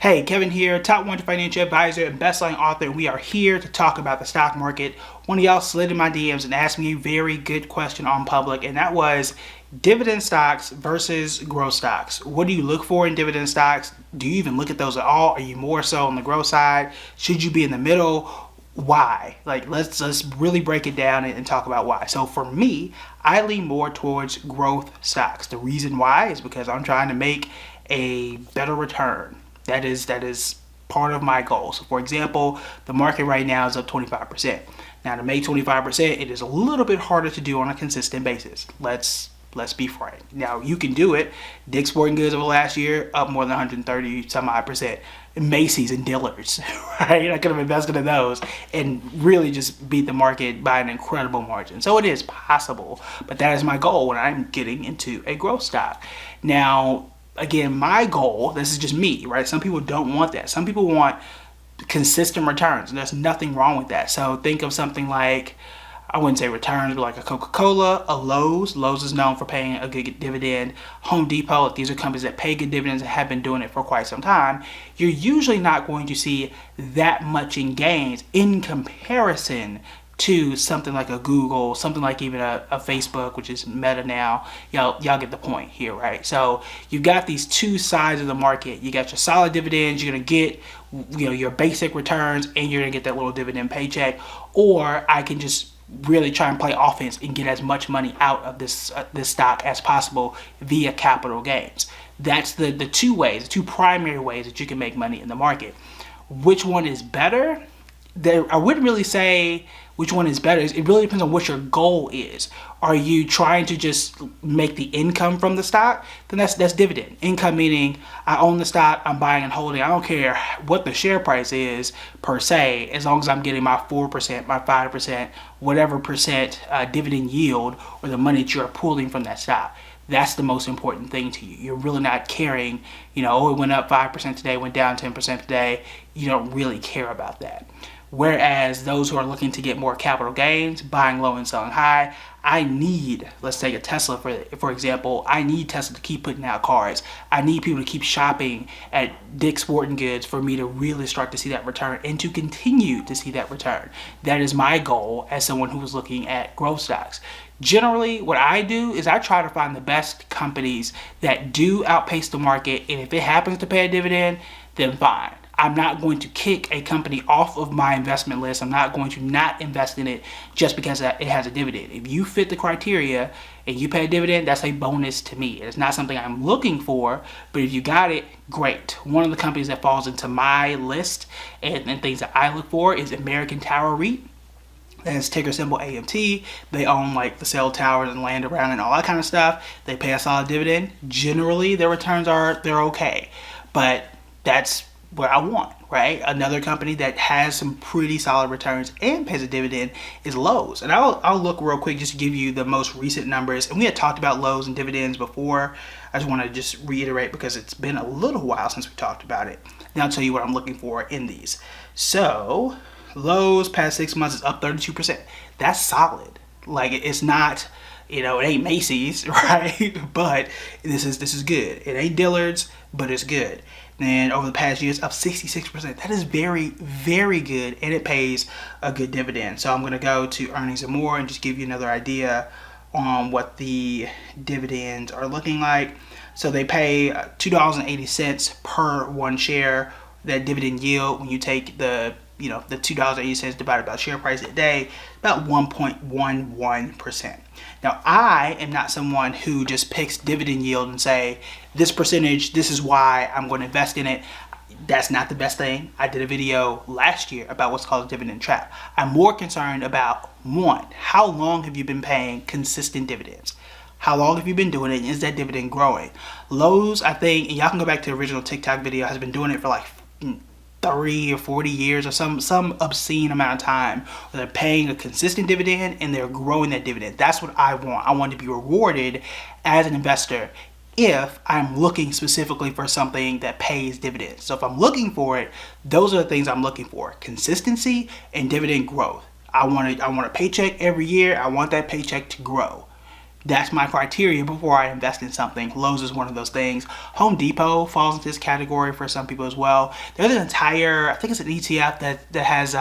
Hey, Kevin here, top 100 financial advisor and best-selling author. We are here to talk about the stock market. One of y'all slid in my DMs and asked me a very good question on public, and that was dividend stocks versus growth stocks. What do you look for in dividend stocks? Do you even look at those at all? Are you more so on the growth side? Should you be in the middle? Why? Like, let's really break it down and talk about why. So for me, I lean more towards growth stocks. The reason why is because I'm trying to make a better return. That is part of my goal. So for example, the market right now is up 25%. Now to make 25%, it is a little bit harder to do on a consistent basis. Let's be frank. Now you can do it. Dick's Sporting Goods over the last year up more than 130 some odd percent. Macy's and Dillard's, right? I could have invested in those and really just beat the market by an incredible margin. So it is possible, but that is my goal when I'm getting into a growth stock. Now, again, my goal, this is just me, right? Some people don't want that. Some people want consistent returns, and there's nothing wrong with that. So think of something like, I wouldn't say returns, but like a Coca-Cola, a Lowe's. Lowe's is known for paying a good dividend. Home Depot, these are companies that pay good dividends and have been doing it for quite some time. You're usually not going to see that much in gains in comparison to something like a Google, something like even a Facebook, which is Meta now. Y'all get the point here, right? So you've got these two sides of the market. You got your solid dividends, you're gonna get your basic returns, and you're gonna get that little dividend paycheck. Or I can just really try and play offense and get as much money out of this stock as possible via capital gains. That's the two ways, the two primary ways that you can make money in the market. Which one is better? I wouldn't really say which one is better. It really depends on what your goal is. Are you trying to just make the income from the stock? Then that's dividend. Income meaning I own the stock, I'm buying and holding. I don't care what the share price is per se, as long as I'm getting my 4%, my 5%, whatever percent dividend yield or the money that you're pulling from that stock. That's the most important thing to you. You're really not caring, oh, it went up 5% today, went down 10% today. You don't really care about that. Whereas those who are looking to get more capital gains, buying low and selling high, I need, let's take a Tesla for example, I need Tesla to keep putting out cars. I need people to keep shopping at Dick's Sporting Goods for me to really start to see that return and to continue to see that return. That is my goal as someone who is looking at growth stocks. Generally, what I do is I try to find the best companies that do outpace the market, and if it happens to pay a dividend, then fine. I'm not going to kick a company off of my investment list. I'm not going to not invest in it just because it has a dividend. If you fit the criteria and you pay a dividend, that's a bonus to me. It's not something I'm looking for, but if you got it, great. One of the companies that falls into my list and things that I look for is American Tower REIT. That's ticker symbol AMT. They own like the cell towers and land around and all that kind of stuff. They pay a solid dividend. Generally, their returns they're okay, but that's what I want, right? Another company that has some pretty solid returns and pays a dividend is Lowe's. And I'll look real quick just to give you the most recent numbers. And we had talked about Lowe's and dividends before. I just want to just reiterate because it's been a little while since we talked about it. Now I'll tell you what I'm looking for in these. So Lowe's past 6 months is up 32%. That's solid. Like, it's not, it ain't Macy's, right? But this is good. It ain't Dillard's, but it's good. And over the past year, it's up 66%. That is very, very good, and it pays a good dividend. So I'm going to go to earnings and more and just give you another idea on what the dividends are looking like. So they pay $2.80 per one share. That dividend yield, when you take the $2.80 divided by share price a day, about 1.11%. Now, I am not someone who just picks dividend yield and say, this percentage, this is why I'm going to invest in it. That's not the best thing. I did a video last year about what's called a dividend trap. I'm more concerned about, one, how long have you been paying consistent dividends? How long have you been doing it? And is that dividend growing? Lowe's, I think, and y'all can go back to the original TikTok video, has been doing it for like 30 or 40 years or some obscene amount of time where they're paying a consistent dividend and they're growing that dividend. That's what I want. I want to be rewarded as an investor if I'm looking specifically for something that pays dividends. So if I'm looking for it, those are the things I'm looking for: consistency and dividend growth. I want a paycheck every year. I want that paycheck to grow. That's my criteria before I invest in something. Lowe's is one of those things. Home Depot falls into this category for some people as well. There's an entire, I think it's an ETF that has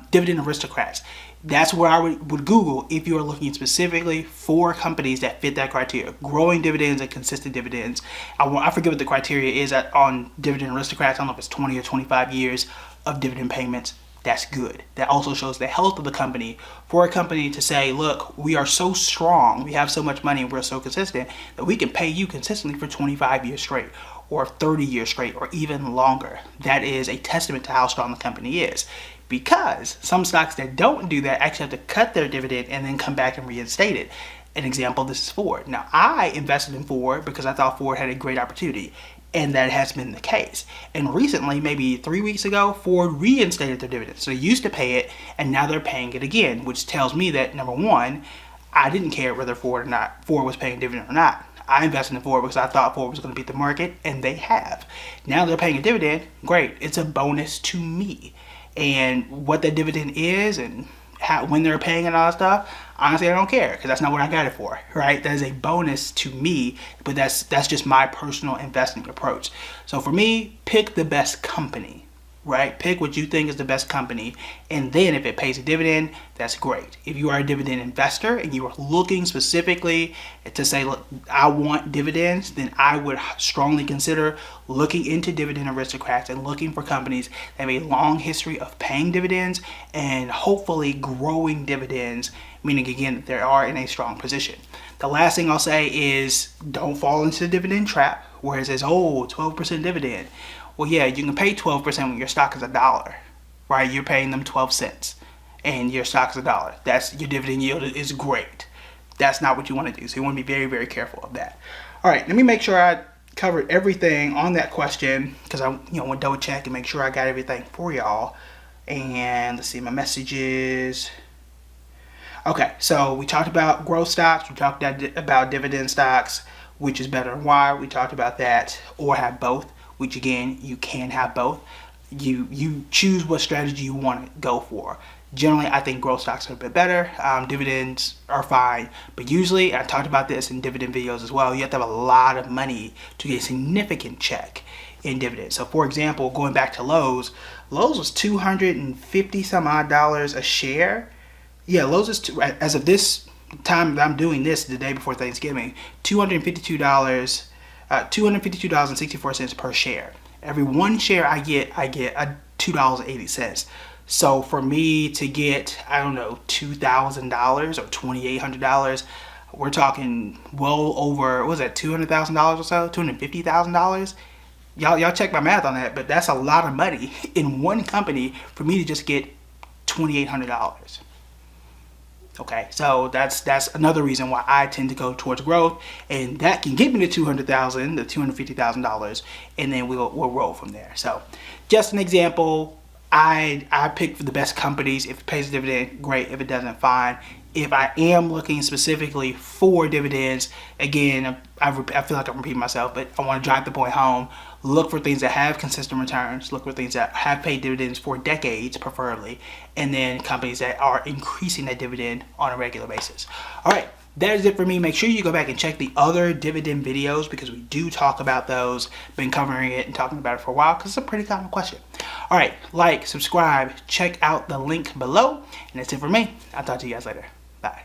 Dividend Aristocrats. That's where I would Google if you are looking specifically for companies that fit that criteria. Growing dividends and consistent dividends. I forget what the criteria is on Dividend Aristocrats. I don't know if it's 20 or 25 years of dividend payments. That's good. That also shows the health of the company. For a company to say, look, we are so strong, we have so much money, and we're so consistent that we can pay you consistently for 25 years straight or 30 years straight or even longer. That is a testament to how strong the company is. Because some stocks that don't do that actually have to cut their dividend and then come back and reinstate it. An example, this is Ford. Now, I invested in Ford because I thought Ford had a great opportunity. And that has been the case. And recently, maybe 3 weeks ago, Ford reinstated their dividends. So they used to pay it, and now they're paying it again, which tells me that, number one, I didn't care whether Ford was paying dividend or not. I invested in Ford because I thought Ford was going to beat the market, and they have. Now they're paying a dividend. Great. It's a bonus to me. And what that dividend is and when they're paying and all that stuff, honestly, I don't care because that's not what I got it for, right? That is a bonus to me, but that's just my personal investing approach. So for me, pick the best company, right? Pick what you think is the best company, and then if it pays a dividend, that's great. If you are a dividend investor and you are looking specifically to say, look, I want dividends, then I would strongly consider looking into Dividend Aristocrats and looking for companies that have a long history of paying dividends and hopefully growing dividends, meaning again that they are in a strong position. The last thing I'll say is don't fall into the dividend trap where it says, oh, 12% dividend. Well, yeah, you can pay 12% when your stock is $1, right? You're paying them 12 cents and your stock is $1. That's your dividend yield is great. That's not what you want to do. So you want to be very, very careful of that. All right, let me make sure I covered everything on that question because I want to double check and make sure I got everything for y'all. And let's see my messages. Okay, so we talked about growth stocks. We talked about dividend stocks, which is better and why. We talked about that, or have both, which again, you can have both. You choose what strategy you want to go for. Generally, I think growth stocks are a bit better. Dividends are fine, but usually, I talked about this in dividend videos as well, you have to have a lot of money to get a significant check in dividends. So for example, going back to Lowe's was $250 some odd a share. Yeah, Lowe's is, as of this time that I'm doing this, the day before Thanksgiving, $252.64 per share. Every one share I get a $2.80. So for me to get, I don't know, $2,000 or $2,800, we're talking well over, what was that, $200,000 or so, $250,000. Y'all check my math on that, but that's a lot of money in one company for me to just get $2,800. Okay, so that's another reason why I tend to go towards growth, and that can get me to $200,000, the $250,000, and then we'll roll from there. So, just an example. I pick for the best companies. If it pays a dividend, great. If it doesn't, fine. If I am looking specifically for dividends, again, I feel like I'm repeating myself, but I want to drive the point home. Look for things that have consistent returns. Look for things that have paid dividends for decades, preferably, and then companies that are increasing that dividend on a regular basis. All right, that is it for me. Make sure you go back and check the other dividend videos because we do talk about those. Been covering it and talking about it for a while because it's a pretty common question. All right, like, subscribe, check out the link below, and that's it for me. I'll talk to you guys later. Bye.